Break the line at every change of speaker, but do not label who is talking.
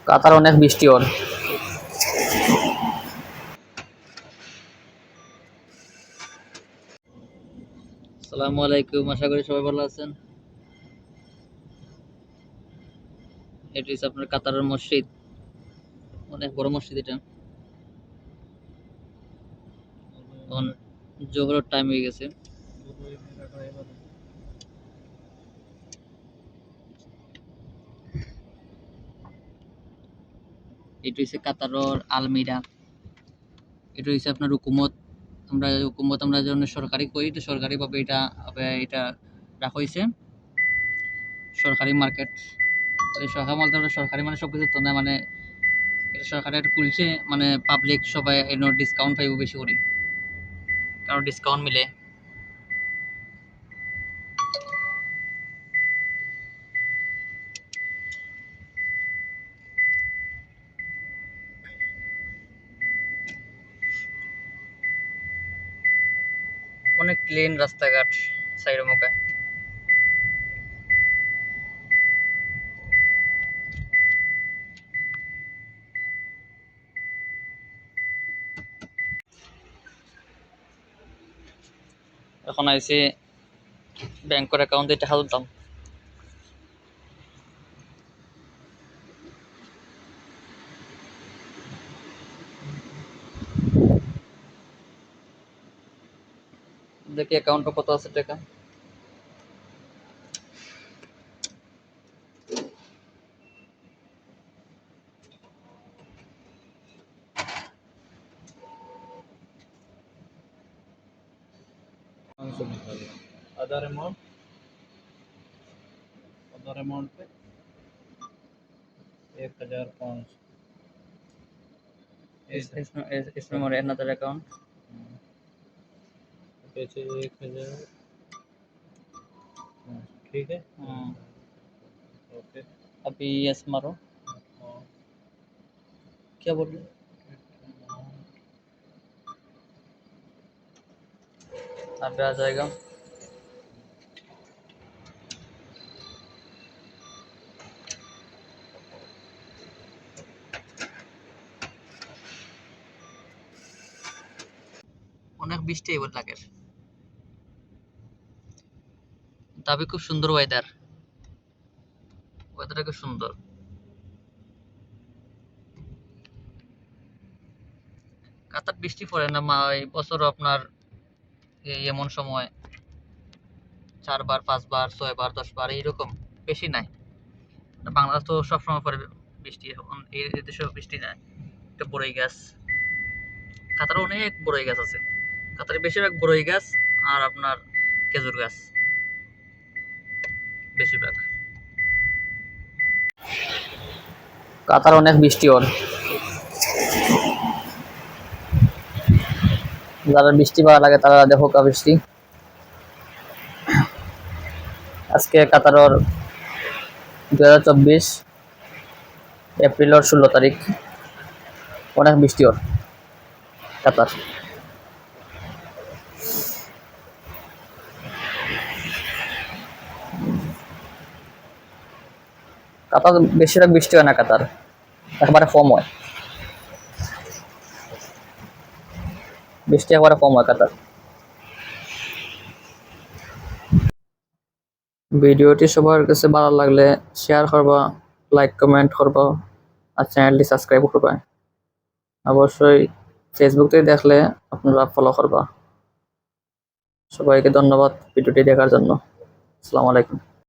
কাতার অনেক বৃষ্টি ওর। আসসালামু আলাইকুম, আশা করি সবাই ভালো আছেন। এটি হচ্ছে আপনার কাতারের মসজিদ, অনেক বড় মসজিদ এটা। এখন জোহরের টাইম হয়ে গেছে। এটি হচ্ছে কাতারের আলমিরা। এটা হচ্ছে আপনার হুকুমত। আমরা যখন সরকারি করি, তো সরকারিভাবে এটা রাখা হয়েছে। সরকারি মার্কেট, সরকারি বলতে সরকারি মানে সবকিছু তো না, মানে এটা সরকারের খুলছে, মানে পাবলিক সবাই এর ডিসকাউন্ট পাইব বেশি করে, কারণ ডিসকাউন্ট মিলে। অনেক ক্লিন রাস্তাঘাট সাইডে মুখায়। এখন আইসি ব্যাংকের অ্যাকাউন্টে টাকা তুলতাম। দেখি অ্যাকাউন্টে কত আছে টাকা।
अदर अमाउंट पे 1500
इसमें मोर another account।
पैसे 1000। ठीक है। ओके।
अभी यस मारो। क्या बोल रहे अभी आ जाएगा। অনেক বৃষ্টি এবার লাগে, তবে খুব সুন্দর ওয়েদারটা খুব সুন্দর। কাতার বৃষ্টি পড়ে না এই বছর আপনার এমন সময় 4 বার 5 বার 6 বার 10 বার এইরকম, বেশি নাই। বাংলাদেশ তো সবসময় পরে বৃষ্টি, এখন এই দেশে বৃষ্টি নাই। একটা বড়ই গাছ, কাতারে অনেক বড়ই গাছ আছে। কাতারে বেশিরভাগ বড়ই গাছ আর আপনার খেজুর গাছ বেশিরভাগ। কাতার অনেক বৃষ্টি ওর। যারা বৃষ্টি ভালো লাগে তারা দেখো বৃষ্টি। আজকে কাতারের 2024 এপ্রিলের 16 তারিখ। অনেক বৃষ্টি ওর কাতার। কাতার বেশিরভাগ বৃষ্টি হয় না, কাতার একেবারে কম হয়, বৃষ্টি একেবারে কম হয় কাতার। ভিডিওটি সবার কাছে ভালো লাগলে শেয়ার করবা, লাইক কমেন্ট করবা, আর চ্যানেলটি সাবস্ক্রাইব করবা। অবশ্যই ফেসবুক থেকে দেখলে আপনারা ফলো করবা। সবাইকে ধন্যবাদ ভিডিওটি দেখার জন্য। আসসালামু আলাইকুম।